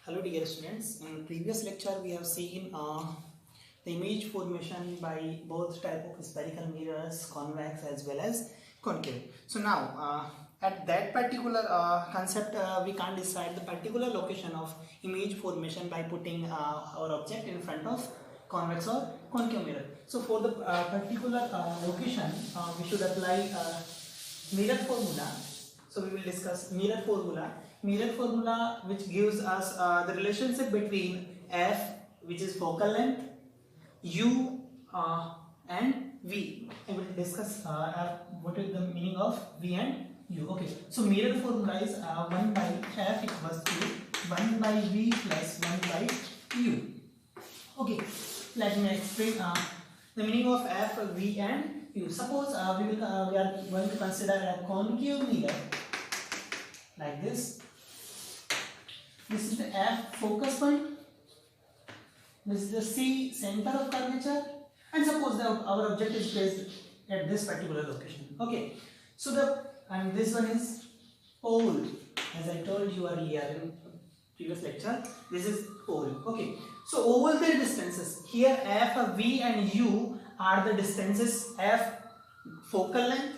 Hello dear students, in previous lecture we have seen the image formation by both type of spherical mirrors, convex as well as concave. So now at that particular concept we can't decide the particular location of image formation by putting our object in front of convex or concave mirror. So for the particular location we should apply mirror formula. So we will discuss mirror formula. Mirror formula which gives us the relationship between f, which is focal length, u and v. I will discuss what is the meaning of v and u. Okay, so mirror formula is 1 by f equals to 1 by v plus 1 by u. Okay, let me explain the meaning of f, v and u. Suppose we are going to consider a concave mirror like this. This is the F focus point. This is the C center of curvature, and suppose our object is placed at this particular location. Okay, so this one is pole. As I told you earlier in previous lecture, this is pole. Okay, so over the distances here, F, V, and U are the distances. F focal length.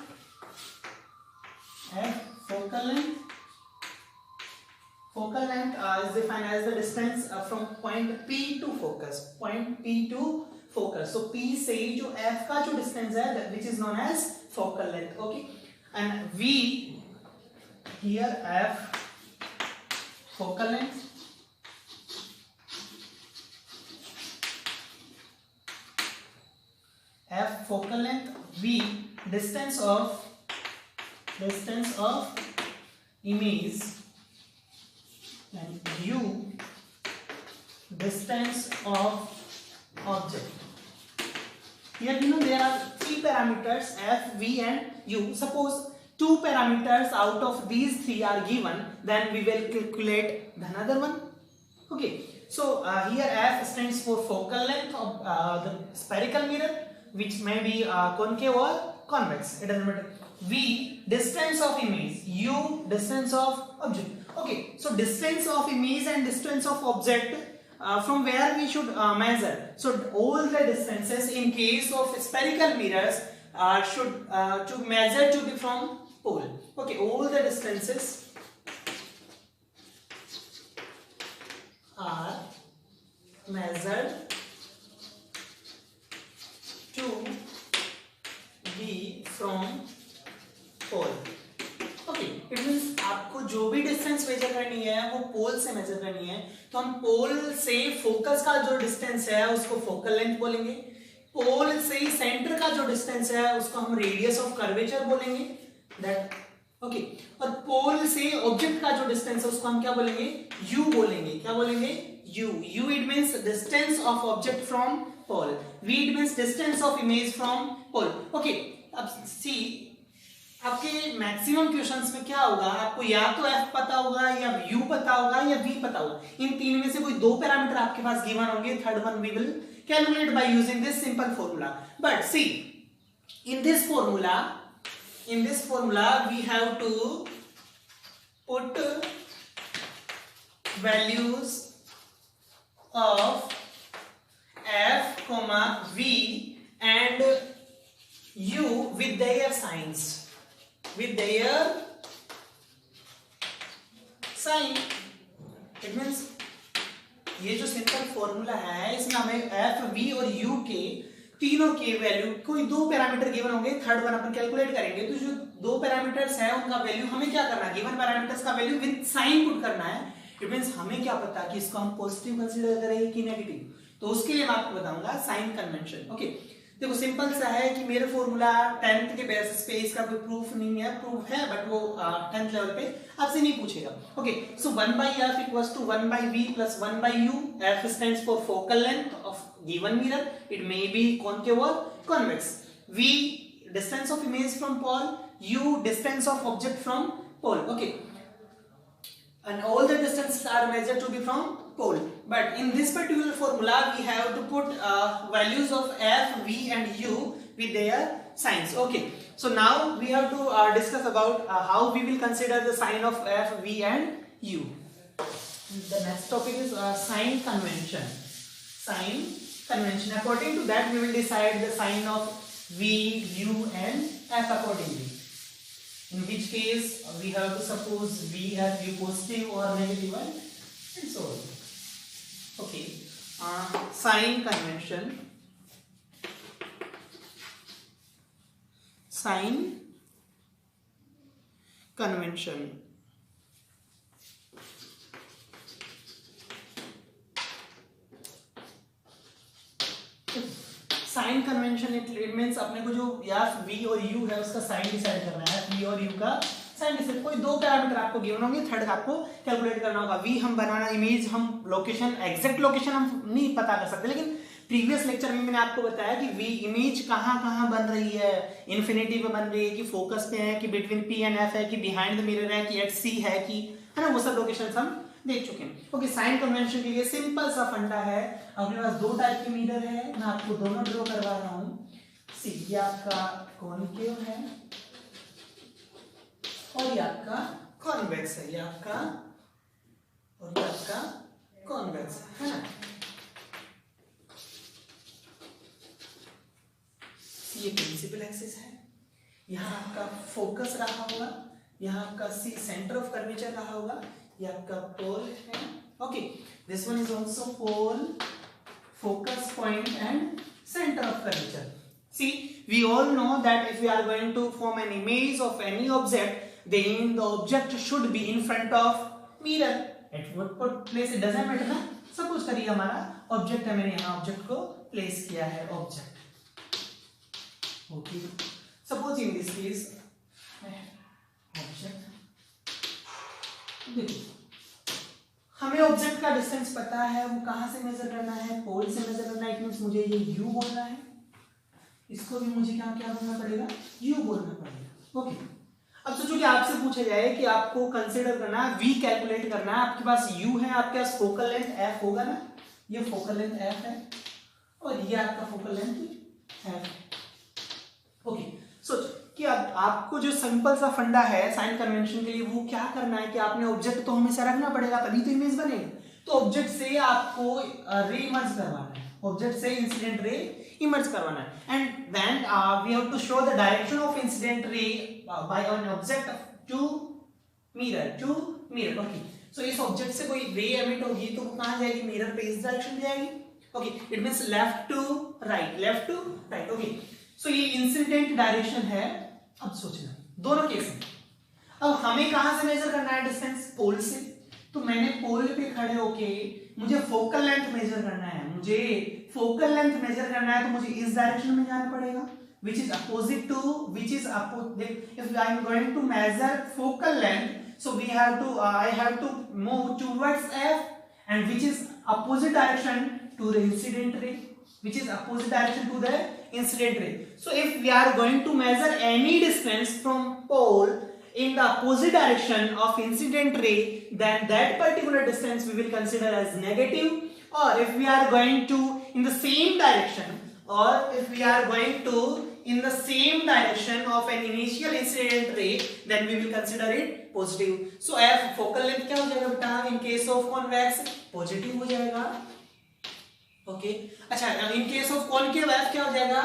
F focal length. Focal length is defined as the distance from point P to focus. Point P to focus. So P से जो F का जो distance है, which is known as focal length. Okay, and V here F focal length. F focal length. V distance of image. And U distance of object. Here there are three parameters F, V and U. Suppose two parameters out of these three are given, then we will calculate the another one. Okay, so here F stands for focal length of the spherical mirror, which may be concave or convex, it doesn't matter. V distance of image, U distance of object. Okay, so distance of image and distance of object from where we should measure. So all the distances in case of spherical mirrors should to measure to be from pole. Okay, all the distances are measured to be from pole. Okay, it means आपको जो भी distance measure करनी है वो पोल से major करनी है, तो हम पोल से फोकस का जो डिस्टेंस है उसको फोकल लेंथ बोलेंगे. पोल से सेंटर का जो डिस्टेंस है उसको हम रेडियस ऑफ कर्वेचर बोलेंगे. दैट ओके, और पोल से ऑब्जेक्ट का जो डिस्टेंस है उसको हम क्या बोलेंगे? यू बोलेंगे. क्या बोलेंगे? U. U it means distance of object from pole. V it means distance of image from pole. Okay, अब सी आपके मैक्सिमम क्वेश्चंस में क्या होगा, आपको या तो f पता होगा या u पता होगा या v पता होगा. इन तीन में से कोई दो पैरामीटर आपके पास गिवन होंगे. Third one we will calculate by using this simple formula. But see in this formula we have to put values of f, v and u with their signs. With their sign. It means ये जो simple formula है इसमें हमें F, we और you के तीनों के value, कोई दो पैरामीटर गिवन होंगे, थर्ड वन अपन कैलकुलेट करेंगे. तो जो दो पैरामीटर्स हैं उनका वैल्यू हमें क्या करना है, गिवन पैरामीटर्स का वैल्यू विद साइन पुट करना है. इट मींस हमें क्या पता कि इसको हम पॉजिटिव कंसीडर करेंगे कि नेगेटिव, तो उसके लिए मैं आपको बताऊंगा साइन कन्वेंशन. ओके, देखो सिंपल सा है कि मेरा फॉर्मूला 10th के बेसिस पे, इसका कोई प्रूफ नहीं है, प्रूफ है बट वो 10th लेवल पे आपसे नहीं पूछेगा. Okay, so 1 by f equals to 1 by v plus 1 by u. f stands for focal length of given mirror. It may be concave or convex. V distance of image from pole. U distance of object from pole. Okay, and all the distances are measured to be from pole. But in this particular formula we have to put values of f, v and u with their signs. Okay, so now we have to discuss about how we will consider the sign of f, v and u. The next topic is sign convention. Sign convention. According to that, we will decide the sign of V, U, and F accordingly. In which case, we have to suppose V as U positive or negative one, and so on. Okay. Sign convention. Sign convention. Sign convention it means अपने को जो या V और U है उसका sign decide करना है. V और U का साइन डिसाइड, कोई दो पैरामीटर आपको गिवन होंगे, थर्ड आपको कैलकुलेट करना होगा. V हम बनाना, इमेज हम लोकेशन, एग्जैक्ट लोकेशन हम नहीं पता कर सकते, लेकिन प्रीवियस लेक्चर में मैंने आपको बताया कि V इमेज कहाँ बन रही है, इन्फिनिटी पे बन रही है कि फोकस पे है कि बिटवीन P एंड F है कि बिहाइंड द मिरर है कि एट C है कि, है ना, वो सब लोकेशन हम देख चुके हैं. ओके. साइन कन्वेंशन के लिए सिंपल सा फंडा है. अपने पास दो टाइप के मिरर है, मैं आपको दोनों ड्रॉ करवा रहा हूँ. सी, ये आपका कॉनकेव है और ये आपका कॉन्वेक्स है. ये आपका और ये आपका कॉन्वेक्स है ना. ये प्रिंसिपल एक्सिस है, यहाँ आपका फोकस रहा होगा, यहाँ आपका सी सेंटर ऑफ कर्वेचर रहा होगा, ये आपका पोल है. Okay. This one is also pole, focus point and center of curvature. See, we all know that if we are going to form an image of any object, then the object should be in front of mirror. At what place it doesn't matter ना. Suppose करिए हमारा object है, मैंने यहाँ object को place किया है, object. Okay. Suppose in this case, object. देखो, हमें ऑब्जेक्ट का डिस्टेंस पता है, वो कहां से मेजर करना है, पोल से मेजर करना है. इट मींस मुझे ये u बोलना है, इसको भी मुझे क्या बोलना पड़ेगा, u बोलना पड़ेगा. ओके. अब सोचो कि आपसे पूछा जाए कि आपको कंसीडर करना है, v कैलकुलेट करना है, आपके पास u है, आपके पास फोकल लेंथ f होगा ना, ये फोकल लेंथ f है और ये आपका फोकल लेंथ f है. ओके. सोचो कि अब आपको जो सिंपल सा फंडा है साइन कन्वेंशन के लिए, वो क्या करना है कि आपने ऑब्जेक्ट तो हमेशा रखना पड़ेगा, तभी तो इमेज बनेगा. तो ऑब्जेक्ट से आपको रे इमर्ज करवाना है, ऑब्जेक्ट से इंसिडेंट रे इमर्ज करवाना है. And then we have to show the direction of incident ray by an object to mirror. Okay. So इस ऑब्जेक्ट से कोई रे एमिट होगी तो वो कहां जाएगी, मिरर पे इस डायरेक्शन में जाएगी. Okay. It means left to right. Okay. So ये इंसिडेंट डायरेक्शन है. अब सोचना दोनों केस में, अब हमें कहां से मेजर करना है डिस्टेंस, पोल से. तो मैंने पोल पे खड़े होके मुझे फोकल लेंथ मेजर करना है, तो मुझे इस डायरेक्शन में जाना पड़ेगा, which is opposite to, if I am going to measure focal length, so I have to move towards F, and which is opposite direction to the incident ray. So if we are going to measure any distance from pole in the opposite direction of incident ray, then that particular distance we will consider as negative. Or if we are going to in the same direction, of an initial incident ray, then we will consider it positive. So F focal length क्या हो जाएगा बेटा, in case of convex positive हो जाएगा. Okay. अच्छा, in case of concave F क्या हो जाएगा,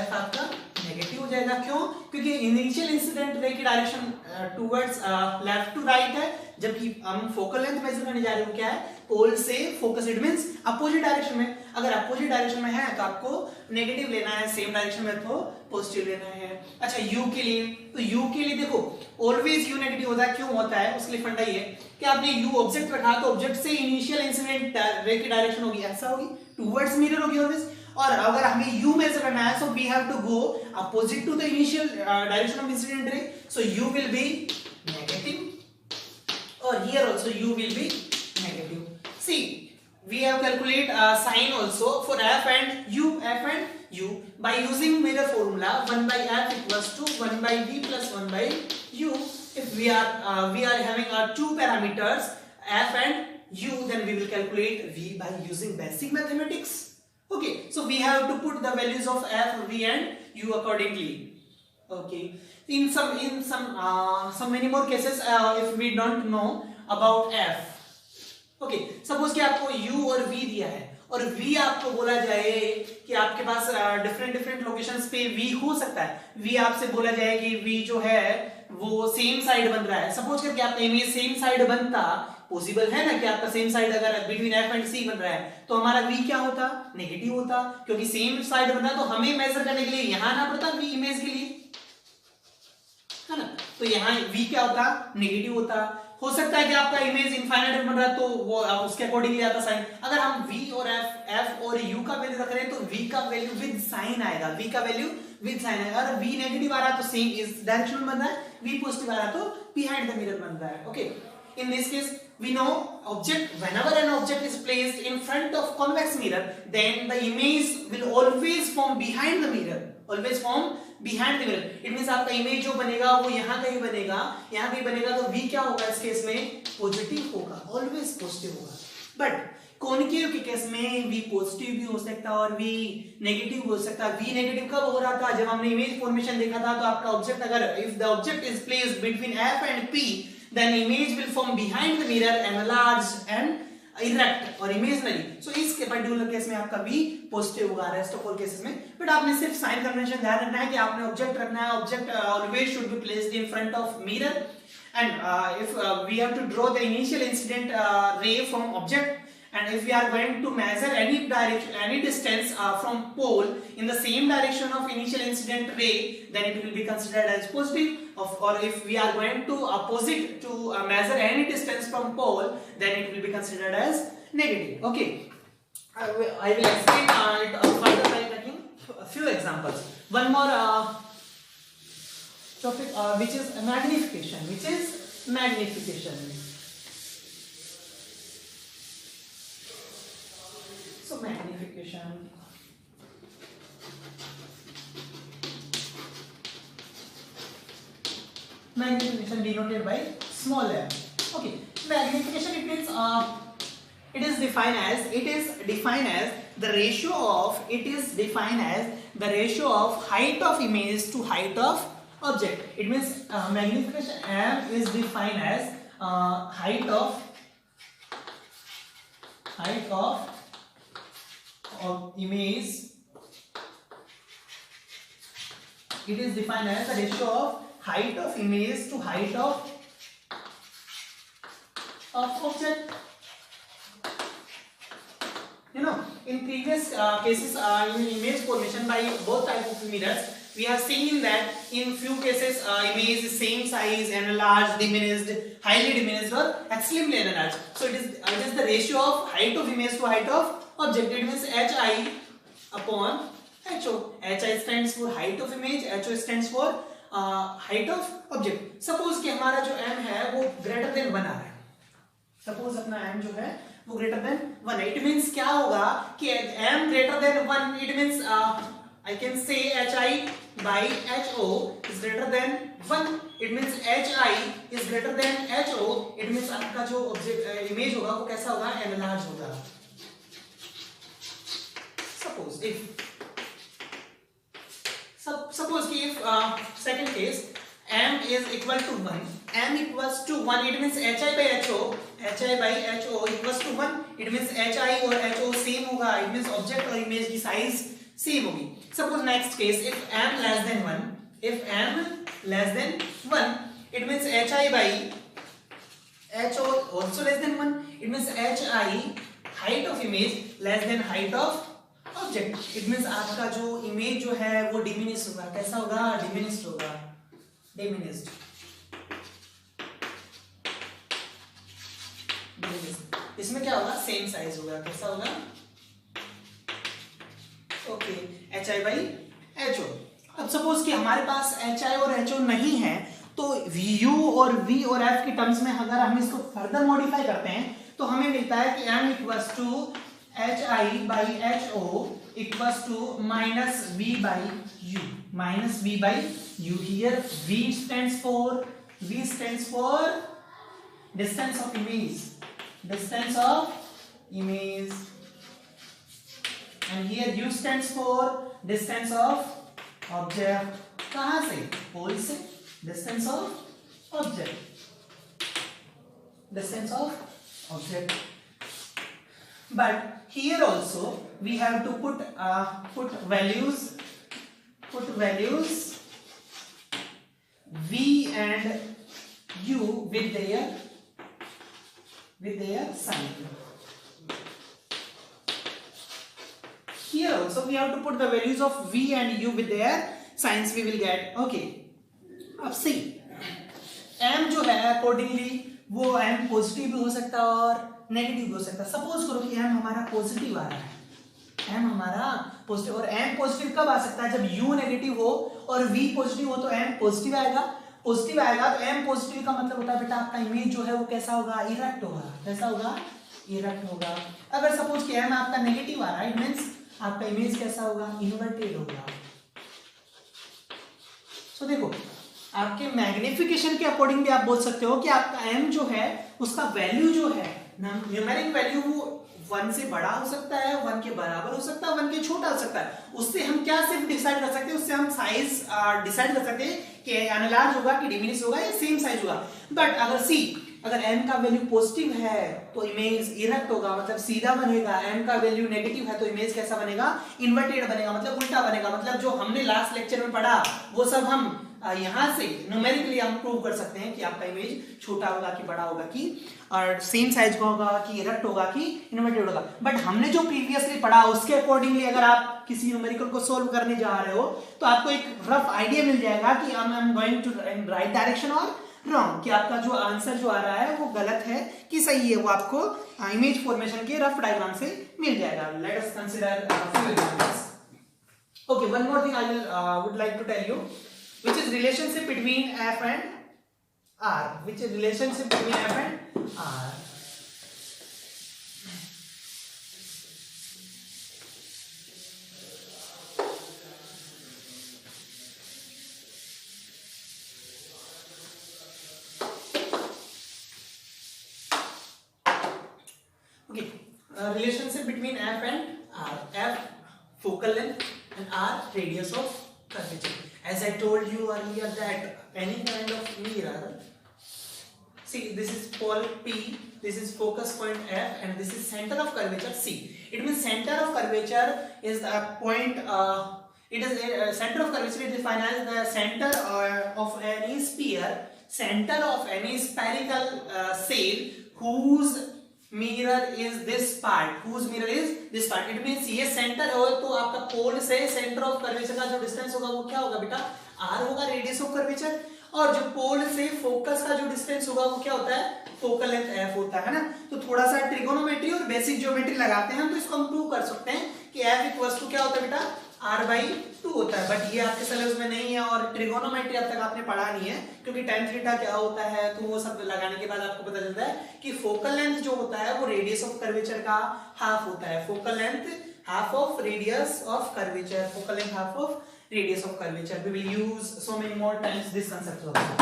एफ आपका नेगेटिव हो जाएगा. क्यों? क्योंकि इनिशियल इंसिडेंट रे की direction towards left to right है, जबकि हम फोकल लेंथ मेजर करने जा रहे हैं क्या है, पोल से focus. It means opposite direction में. अगर अपोजिट डायरेक्शन में है तो आपको नेगेटिव लेना है, सेम डायरेक्शन में तो पॉजिटिव लेना है. अच्छा, यू के लिए, तो यू के लिए देखो ऑलवेज यू नेगेटिव होता है. क्यों होता है, उसके लिए फंडा ये कि आपने यू ऑब्जेक्ट रखा तो ऑब्जेक्ट से इनिशियल इंसिडेंट रे की डायरेक्शन होगी ऐसा होगी, टुवर्ड्स मिरर होगी ऑलवेज. और अगर हमें u मेजर करना है, so we have to go opposite to the initial direction of incident ray. So u will be negative और here also u will be negative. See, we have calculate sign also for f and u by using mirror formula. 1 by f equals to 1 by v plus 1 by u. If we are having our two parameters f and u, then we will calculate v by using basic mathematics. Okay, so we have to put the values of f, v and u accordingly. Okay, in some many more cases, if we don't know about f, okay, suppose कि आपको u और v दिया है और v आपको बोला जाए कि आपके पास डिफरेंट डिफरेंट लोकेशंस पे v हो सकता है, v आपसे बोला जाए कि v जो है वो सेम साइड बन रहा है, सपोज करके आपका इमेज सेम साइड बनता, पॉसिबल है ना कि आपका सेम साइड अगर बिटवीन f एंड c बन रहा है तो हमारा v क्या होता, नेगेटिव होता, क्योंकि सेम साइड बन रहा है तो हमें मेजर करने के लिए यहां आना पड़ता v इमेज के लिए, है ना, तो यहाँ v क्या होता, नेगेटिव होता। हो सकता है कि आपका इमेज इनफाइनाइट बन रहा है तो वो उसके अकॉर्डिंगली आता साइन, अगर हम v और f और u का वैल्यू रख रहे हैं तो v का वैल्यू विद साइन आएगा, v का वैल्यू विद साइन आएगा, अगर v नेगेटिव आ रहा है तो सेम इस डायरेक्शन में बन रहा है, v पॉजिटिव आ रहा है तो बिहाइंड द मिरर बन रहा है। Okay, in this case we know object, whenever an object is placed in front of convex mirror then the image will always form behind the mirror, always form behind the mirror, it means आपका image जो बनेगा वो यहाँ कहीं बनेगा, यहाँ कहीं बनेगा तो v क्या होगा इस केस में, पॉजिटिव होगा, ऑलवेज पॉजिटिव होगा। बट कॉनकेव के केस में v पॉजिटिव भी हो सकता है और v नेगेटिव हो सकता है। v नेगेटिव कब हो रहा था, जब हमने इमेज फॉर्मेशन देखा था तो आपका ऑब्जेक्ट अगर if the object is placed between f and p then image will form behind the mirror enlarged and erect or imaginary, so इस पर्टिकुलर केस में आपका v पॉजिटिव होगा, रेस्ट ऑफ ऑल केसेस में। But आपने सिर्फ sign convention ध्यान रखना है कि आपने ऑब्जेक्ट रखना है, object always should be placed in front of mirror and if we have to draw the initial incident ray from object and if we are going to measure any direction, any distance from pole in the same direction of initial incident ray then it will be considered as positive, or if we are going to opposite to measure any distance from pole then it will be considered as negative. Okay, I will explain it further by taking a few examples. One more topic which is magnification, so magnification denoted by small m. Okay, magnification it means it is defined as the ratio of height of image to height of object. It means magnification m is defined as height of image. It is defined as the ratio of height of image to height of object. You know, in previous cases in image formation by both type of mirrors, we have seen that in few cases image is same size, enlarged, diminished, highly diminished, or extremely enlarged. So it is the ratio of height of image to height of object. It means hi upon ho. Hi stands for height of image, ho stands for height of object. Suppose कि हमारा जो m है वो greater than 1 आ रहा है, suppose अपना m जो है वो greater than 1 है, it means क्या होगा कि m greater than 1, it means I can say hi by ho is greater than 1, it means hi is greater than ho, it means आपका जो object image होगा वो कैसा होगा, enlarged होगा. Suppose कि if second case m is equal to 1, it means hi by ho equals to 1, it means hi और ho same होगा, it means object और image की size same होगी. Suppose next case if m less than 1, it means hi by ho also less than 1, it means hi height of image less than height of object. It means आपका जो image जो है वो diminish होगा, कैसा होगा, diminished होगा, diminished. इसमें क्या होगा, सेम साइज होगा, कैसा होगा, ओके, hi by ho. अब सपोज कि हमारे पास hi और ho नहीं है तो u और v और f की टर्म्स में अगर हम इसको फर्दर मॉडिफाई करते हैं तो हमें मिलता है कि m equals to hi by ho equals to minus v by u. Here v stands for distance of image, and here u stands for distance of object. कहाँ से, पोल से, distance of object. but here also we have to put values v and u with their sign. Here also we have to put the values of v and u with their signs. We will get okay. अब see m जो है accordingly वो m positive भी हो सकता है और negative भी हो सकता है. सपोज करो कि m हमारा पॉजिटिव आ रहा है, m हमारा पॉजिटिव, और m पॉजिटिव कब आ सकता है? जब u नेगेटिव हो और v पॉजिटिव हो तो m पॉजिटिव आएगा. पॉजिटिव आएगा तो m पॉजिटिव का मतलब होता है बेटा आपका इमेज जो है वो कैसा होगा? इरेक्ट होगा. कैसा होगा? इरेक्ट होगा. अगर सपोज कि m आपका नेगेटिव आ रहा है, इट मींस आपका इमेज कैसा होगा? इन्वर्टेड होगा. सो देखो आपके मैग्निफिकेशन के अकॉर्डिंग भी आप बोल सकते हो कि आपका m जो है उसका वैल्यू जो है न्यूमेरिक वैल्यू वो 1 से बड़ा हो सकता है, 1 के बराबर हो सकता है, 1 के छोटा हो सकता है. उससे हम क्या सिर्फ डिसाइड कर सकते हैं? उससे हम साइज डिसाइड कर सकते हैं कि एनलार्ज होगा कि डिमिनिश होगा या सेम साइज होगा. बट अगर m का वैल्यू पॉजिटिव है तो इमेज इरेक्ट होगा, मतलब सीधा बनेगा. m का वैल्यू नेगेटिव है तो इमेज कैसा बनेगा? इन्वर्टेड बनेगा, मतलब उल्टा बनेगा. मतलब जो हमने लास्ट लेक्चर में पढ़ा वो सब हम यहां से न्यूमेरिकली हम प्रूव कर सकते हैं कि आपका इमेज छोटा होगा कि बड़ा होगा कि और सेम साइज का होगा कि इरेक्ट होगा कि इन्वर्टेड होगा. बट हमने जो प्रीवियसली पढ़ा उसके अकॉर्डिंगली अगर आप किसी न्यूमेरिकल को सोल्व करने जा रहे हो तो आपको एक रफ आइडिया मिल जाएगा कि I am going to right direction और रॉन्ग, कि आपका जो आंसर जो आ रहा है वो गलत है कि सही है. वो आपको इमेज फॉर्मेशन के रफ डायग्राम से मिल जाएगा. Let us consider few examples. Okay, one more thing I would like to tell you, which is relationship between f and r. Which is relationship between f and r. Okay, relationship between f and r. F focal length and r radius of curvature. As I told you earlier that any kind of mirror, see this is pole P, this is focus point F, and this is center of curvature C. It means center of curvature is the point. It is center of curvature is defined as the center of any sphere, center of any spherical sail whose mirror is this part. Whose mirror is this part. It means ये centre हो तो आपका पोल से centre of curvature का जो distance होगा वो क्या होगा बेटा? r होगा, रेडियस ऑफ कर्वेचर. और जो पोल से फोकस का जो डिस्टेंस होगा वो क्या होता है? फोकल लेंथ f होता है ना. तो थोड़ा सा ट्रिगोनोमेट्री और बेसिक ज्योमेट्री लगाते हैं हम तो इसको हम प्रूव कर सकते हैं कि f इक्वल्स टू क्या होता है बेटा? r/2 होता है. बट ये आपके सिलेबस में नहीं है और ट्रिगोनोमेट्री अब तक आपने पढ़ा नहीं है क्योंकि tan थीटा क्या होता है तो वो सब लगाने के बाद आपको पता चलता है कि फोकल लेंथ जो होता है वो रेडियस ऑफ कर्वेचर का हाफ होता है. Focal length half of radius of curvature. Focal length half of radius of curvature. We will use so many more times this concept also.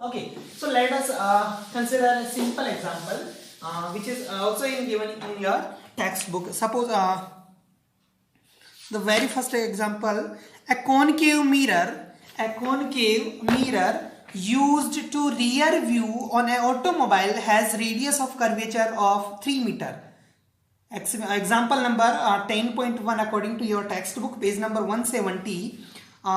Okay, so let us consider a simple example which is also given in your textbook. Suppose the very first example, a concave mirror used to rear view on an automobile has radius of curvature of 3 meter. Example number 10.1 according to your textbook, page number 170. A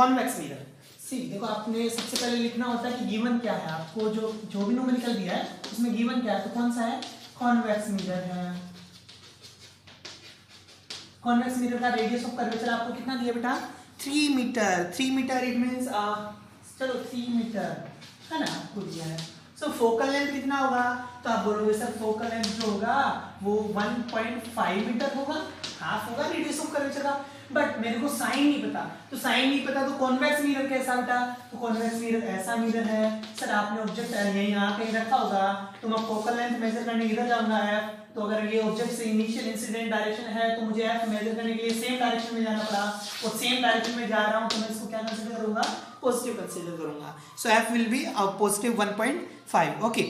convex mirror. सी देखो आपने सबसे पहले लिखना होता है कि given क्या है. आपको जो भी न्यूमेरिकल दिया है उसमें गिवन क्या है तो कौन सा है? कॉन्वेक्स मिरर है. कॉन्वेक्स मिरर का रेडियस ऑफ कर्वेचर आपको कितना दिया बेटा? 3 मीटर. 3 मीटर इट मींस चलो 3 मीटर है ना आपको दिया है. सो फोकल लेंथ कितना होगा? तो आप बोलोगे सर फोकल लेंथ जो होगा वो 1.5 मीटर होगा, हाफ होगा रेडियस ऑफ कर्वेचर का. बट मेरे को साइन नहीं पता, तो साइन नहीं पता तो कॉन्वेक्स मिरर कैसा बेटा? तो कॉन्वेक्स मिरर ऐसा मिरर है. सर आपने ऑब्जेक्ट यहीं यहाँ कहीं रखा होगा तो मैं फोकल लेंथ मेजर करने इधर जाऊंगा f. तो अगर ये ऑब्जेक्ट से इनिशियल इंसिडेंट डायरेक्शन है तो मुझे f मेजर करने के लिए सेम डायरेक्शन में जाना पड़ा और सेम डायरेक्शन में जा रहा हूँ तो मैं इसको क्या कंसीडर करूंगा? पॉजिटिव कंसीडर करूंगा. So f will be positive 1.5. Okay,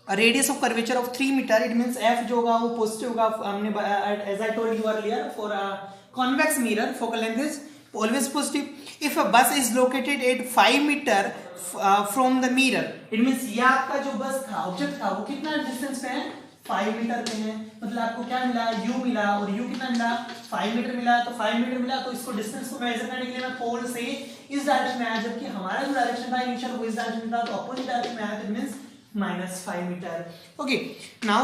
radius of curvature of 3 metre. It means f जो होगा वो पॉजिटिव होगा. हमने as I told you earlier for convex mirror focal length is always positive. If a bus is located at 5 meter from the mirror, it means ये आपका जो बस था, ऑब्जेक्ट था, वो कितना डिस्टेंस पे है? 5 मीटर पे है. मतलब आपको क्या मिला? u मिला, और u कितना मिला? 5 मीटर मिला. तो 5 मीटर मिला, तो इसको डिस्टेंस को मेजर करने के लिए मैं पोल से इस डायरेक्शन में आया, जबकि हमारा जो डायरेक्शन था इनिशियल वो इस डायरेक्शन में था, तो अपोजिट डायरेक्शन में आया. It means -5 meter. Okay, now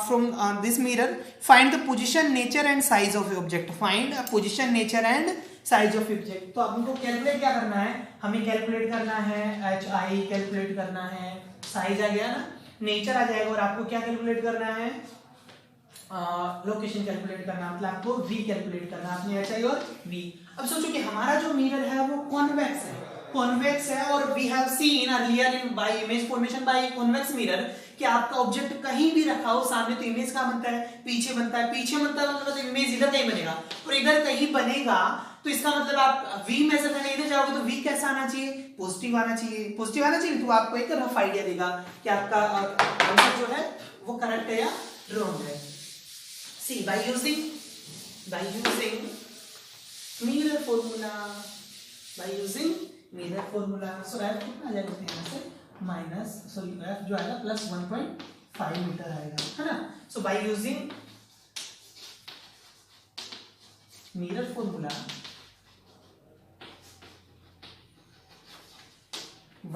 from this mirror, find the position, nature and size of the object. Find position, nature and size of object. तो अब हमको कैलकुलेट क्या करना है? हमें कैलकुलेट करना है HI कैलकुलेट करना है, साइज आ गया ना, नेचर आ जाएगा, और आपको क्या कैलकुलेट करना है? लोकेशन कैलकुलेट करना, मतलब आपको V कैलकुलेट करना है. आपने HI और V. अब सोचो कि हमारा जो मिरर है वो कॉन्वेक्स है, कॉन्वेक्स है, और we have seen earlier in by image formation by convex mirror कि आपका ऑब्जेक्ट कहीं भी रखा हो सामने, तो इमेज का बनता है पीछे बनता है, पीछे बनता है मतलब इमेज इधर कहीं बनेगा, और इधर कहीं बनेगा, तो इसका मतलब आप V मेजर करने इधर जाओगे तो V कैसा आना चाहिए? पॉजिटिव आना चाहिए. पॉजिटिव आना चाहिए, तो आपको एक रफ आइडिया देगा कि आपका आंसर जो है वो करेक्ट है या रॉन्ग है. See by using mirror formula, by using mirror formula. So f कितना आ जाएगा यहाँ से? f जो आएगा प्लस 1.5 मीटर आएगा, है ना. So by using mirror formula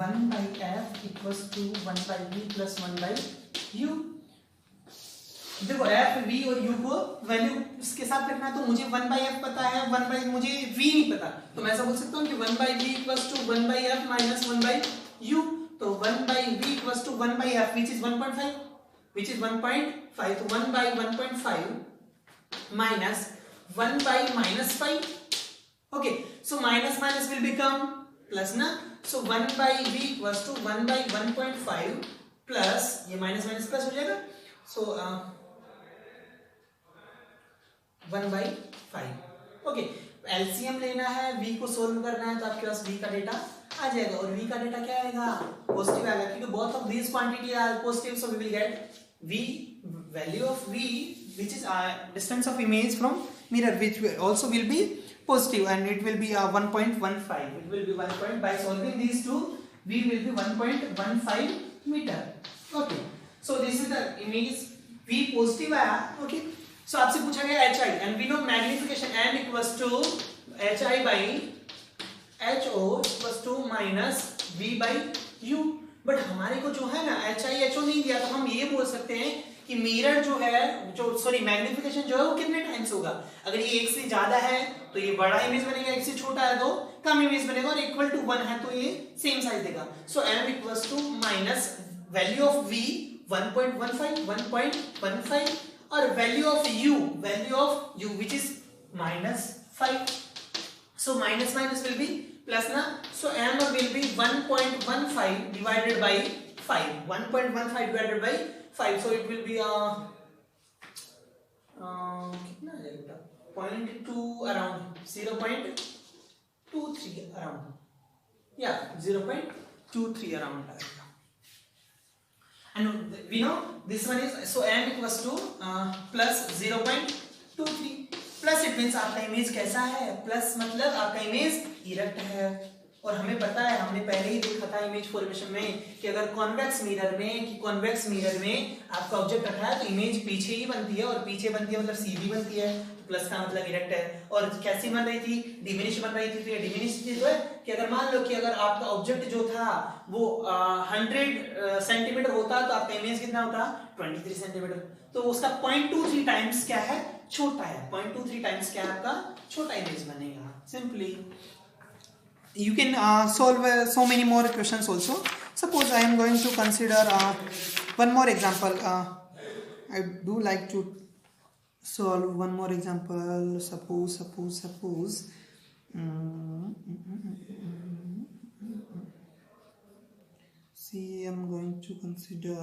1/f equals to 1/v plus 1/u. देखो f v और u को वैल्यू इसके साथ रखना है, तो मुझे 1/f पता है, मुझे v नहीं पता, तो मैं ऐसा बोल सकता हूँ कि 1/v equals to 1/f minus 1/u. तो 1/v equals to 1/f which is 1.5, तो 1/1.5 minus 1/-5. Okay, so minus will become plus ना. So 1/v equals to 1/1.5 plus ये माइनस प्लस हो जाएगा. So 1/5. ओके, एलसीएम लेना है, v को सोल्व करना है, तो आपके पास v का डेटा आ जाएगा, और v का डेटा क्या आएगा? पॉजिटिव आएगा, क्योंकि both of these quantity are positive, so we will get v value of v which is distance of image from mirror, which will also will be positive, and it will be 1.15. It will be 1. By solving these two, v will be 1.15 meter. Okay, so this is the image v positive आया. Okay, so आपसे पूछा गया HI, and we know magnification m equals to HI by HO equals to minus v by u. But हमारे को जो है ना HI HO नहीं दिया, तो हम ये बोल सकते हैं कि मिरर जो है, मैग्निफिकेशन जो है वो कितने टाइम्स होगा. अगर ये एक से ज्यादा है तो ये बड़ा इमेज बनेगा, एक से छोटा है तो कम इमेज बनेगा, और इक्वल टू 1 है तो ये सेम साइज देगा. So m equals to minus value of v 1.15 और value of u which is -5. So minus will be plus na. So m will be 1.15 divided by 5. 1.15 divided by 5. So it will be कितना आ जाएगा? 0.2 around 0.23 around. Yeah, 0.23 around आएगा. And we know this one is, so m equals to plus 0.23. Plus it means आपका image कैसा है? Plus मतलब आपका image erect है, और हमें पता है, हमने पहले ही देखा था इमेज फॉर्मेशन में कि अगर कॉन्वेक्स मिरर में आपका ऑब्जेक्ट रखा है तो इमेज पीछे ही बनती है, और पीछे बनती है मतलब सीधी बनती है, तो प्लस का मतलब इरेक्ट है. और कैसी बन रही थी? डिमिनिश बन रही थी. तो ये डिमिनिश जो है कि अगर मान लो कि अगर आपका ऑब्जेक्ट जो था वो 100 सेंटीमीटर होता तो आपका इमेज कितना होता? 23 सेंटीमीटर. तो उसका 0.23 टाइम्स क्या है? छोटा है. 0.23 टाइम्स क्या है? आपका छोटा इमेज बनेगा. Simply you can solve so many more questions also. Suppose I am going to consider one more example. I do like to solve one more example. Suppose see, I am going to consider,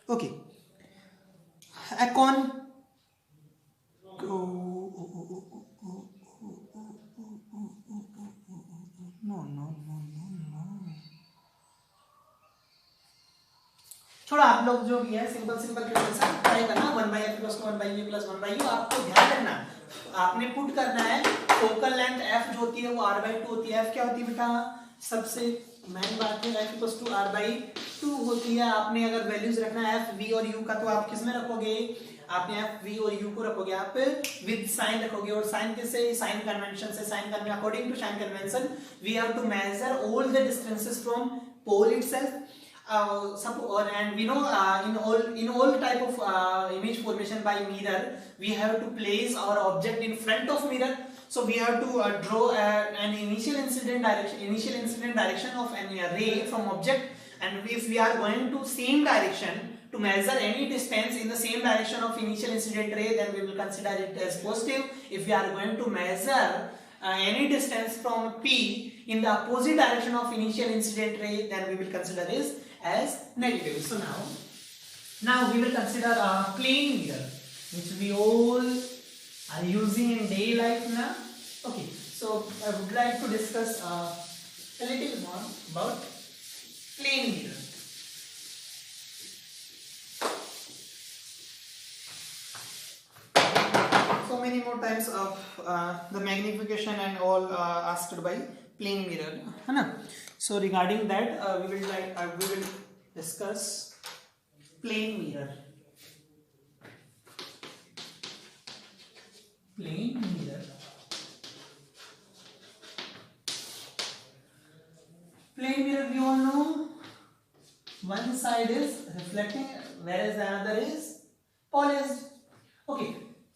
okay, a con no. छोड़ा, आप लोग जो भी है simple question try करना. 1/f + 1/u + 1/u. आपको ध्यान रखना आपने पुट करना है फोकल लेंथ f जो होती है वो r/2 होती है। f क्या होती है बेटा, सबसे मेन बात है f = r/2 होती है। आपने अगर वैल्यूज रखना है f, v और u का, तो आप किस में रखोगे, आपने f, v और u को रखोगे आप विद साइन रखोगे। और साइन किससे, साइन कन्वेंशन से। Sign convention, according to sign convention we have to measure all the distances from pole itself. And we know in all type of image formation by mirror, we have to place our object in front of mirror. So we have to draw an initial incident direction of an ray from object, and if we are going to same direction to measure any distance in the same direction of initial incident ray, then we will consider it as positive. If we are going to measure any distance from P in the opposite direction of initial incident ray, then we will consider this as negative. So now we will consider a plane mirror, which we all are using in daily life now. Okay, so I would like to discuss a little more about plane mirror. So many more times of the magnification and all asked by plane mirror, है ना? So regarding that we will discuss plane mirror. Plane mirror. Plane mirror we all know one side is reflecting whereas the other is polished. Okay,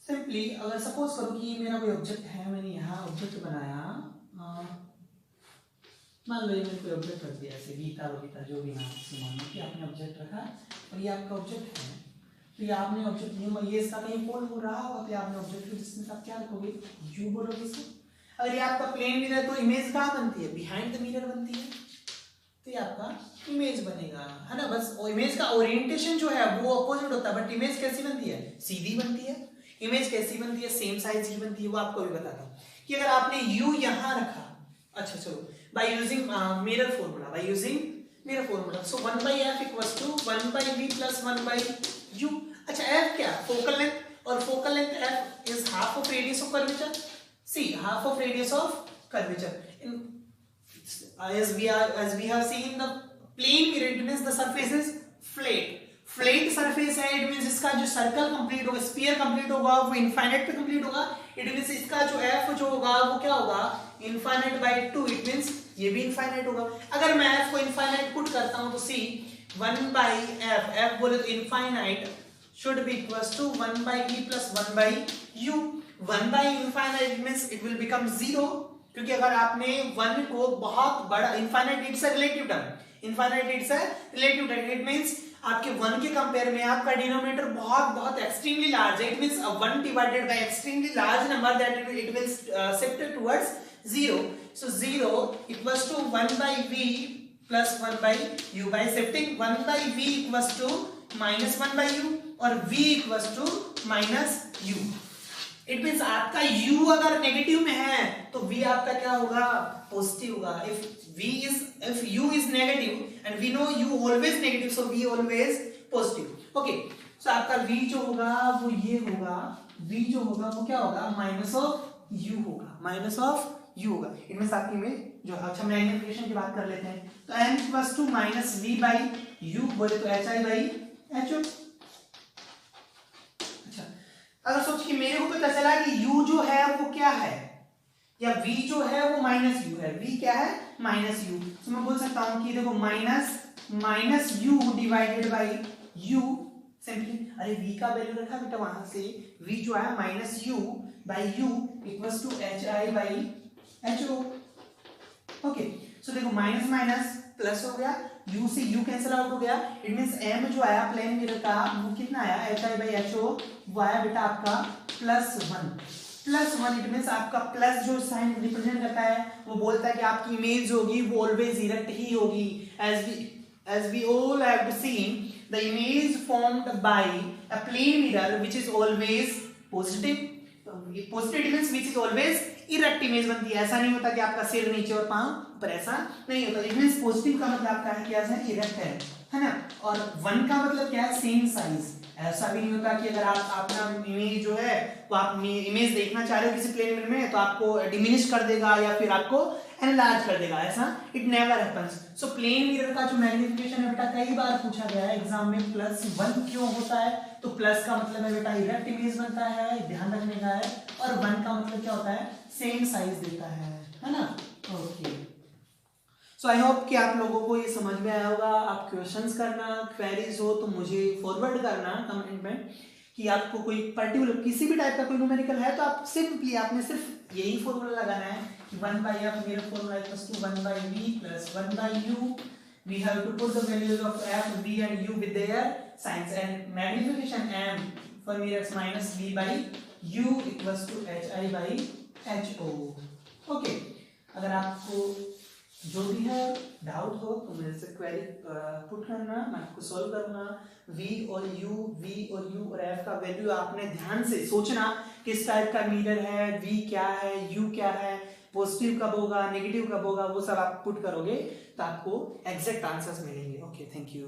simply अगर suppose करो कि मेरा कोई object है, मैंने यहाँ ऑब्जेक्ट बनाया, मान लो ये मैंने कोई ऑब्जेक्ट रख दिया, ऐसे गीता बगीता जो भी नाम से मान लो कि आपने ऑब्जेक्ट रखा और ये आपका ऑब्जेक्ट है। तो ये आपने ऑब्जेक्ट, ये इसका कहीं पोल हो रहा होगा, तो आपने ऑब्जेक्ट के डिस्टेंस आप क्या रखोगे, u बोलोगे इसको। अगर ये आपका प्लेन मिरर, तो इमेज कहाँ बनती है, बिहाइंड द मिरर बनती है, तो ये आपका इमेज बनेगा, है ना। बस इमेज का ओरिएंटेशन जो है वो अपोजिट होता है, बट इमेज कैसी बनती है, सीधी बनती है। इमेज कैसी बनती है, सेम साइज की बनती है। वो आपको भी बताता हूँ कि अगर आपने u यहाँ रखा, अच्छा चलो, by using mirror formula, so 1/f = 1/v + 1/u। अच्छा f क्या, फोकल लेंथ, और focal length f is half of radius of curvature. See, half of radius of curvature. As we have seen the plane mirror, it means the surface is flat surface है, it means इसका जो circle complete होगा, sphere complete होगा, वो infinite पे complete होगा। It means इसका जो f जो होगा वो क्या होगा, इनफाइनाइट बाय 2। इट मींस ये भी इनफाइनाइट होगा। अगर मैं f को इनफाइनाइट पुट करता हूं तो सी 1/f, f बोले तो infinite should be equals to 1/v + 1/u। 1/infinite means it will become 0, क्योंकि अगर आपने 1 को बहुत बड़ा, infinite it's a relative term, it means आपके 1 के कंपेयर में आपका डिनोमिनेटर बहुत एक्सट्रीमली लार्ज है। It means 1 divided by extremely large number that it will shift towards 0। So 0 equals to 1/v plus 1/u. By shifting 1/v equals to -1/u और v equals to -u. It means आपका u अगर negative में है तो v आपका क्या होगा, positive होगा। If u is negative and we know u always negative, so v always positive. Okay, so आपका v जो होगा वो ये होगा, v जो होगा वो क्या होगा, -u होगा, u होगा। इनमें आपकी इमेज जो, अच्छा मैग्निफिकेशन की बात कर लेते हैं, तो m = -v/u बोले तो hi/ho। अच्छा, अगर सोच कि मेरे को पता चला कि u जो है वो क्या है, या v जो है वो -u है, v क्या है, -u, तो मैं बोल सकता हूं कि देखो -u divided by u। Simply अरे v का वैल्यू रखा बेटा, वहां से v जो है -u/u = hi/ho। ओके, सो देखो माइनस प्लस हो गया, u से u कैंसिल आउट हो गया। इट मींस m जो आया प्लेन मिरर का वो कितना आया, hi/ho, वो आया बेटा आपका +1। इट मींस आपका प्लस जो साइन रिप्रेजेंट करता है वो बोलता है कि आपकी इमेज होगी वो ऑलवेज इरेक्ट ही होगी। as we all have seen the image formed by a plane mirror which is always positive means which is always erect image बनती है। ऐसा नहीं होता कि आपका सिर नीचे और पांव ऊपर, ऐसा नहीं होता। इट मींस पॉजिटिव का मतलब आपका है क्या है, इरेक्ट है ना। और 1 का मतलब क्या है, सेम साइज, ऐसा भी नहीं होता कि अगर आप अपना इमेज जो है वो आप इमेज देखना चाह रहे हो किसी प्लेन मिरर में तो आपको डिमिनिश कर देगा या फिर आपको एनलार्ज कर देगा, ऐसा it never happens. So plane mirror का जो मैग्निफिकेशन है बेटा कई बार पूछा गया है एग्जाम में, +1 क्यों होता है? तो प्लस का मतलब है बेटा इरेक्ट इमेज बनता है, ध्यान रखने का है, और 1 का मतलब क्या होता है? सेम साइज देता है ना। ओके, सो आई होप कि आप लोगों को ये समझ में आया होगा। आप क्वेश्चंस करना, क्वेरीज हो तो मुझे फॉरवर्ड करना कमेंट में कि आपको कोई पर्टिकुलर किसी भी टाइप का कोई न्यूमेरिकल है तो आप सिंपली आपने सिर्फ यही फॉर्मूला लगाना है कि 1/f मेरा formula equals to 1/v plus 1/u। we have to put the values of f, v and u with their signs and magnification m for mirrors minus v by u equals to hi by ho। Okay, अगर आपको जो भी है doubt हो तो मेरे से query put करना, मैं आपको सॉल्व करूंगा। v और u और f का वैल्यू आपने ध्यान से सोचना किस टाइप का मिरर है, v क्या है, u क्या है, पॉजिटिव कब होगा, नेगेटिव कब होगा, वो सब आप पुट करोगे तो आपको एग्जैक्ट आंसर्स मिलेंगे। Okay, thank you.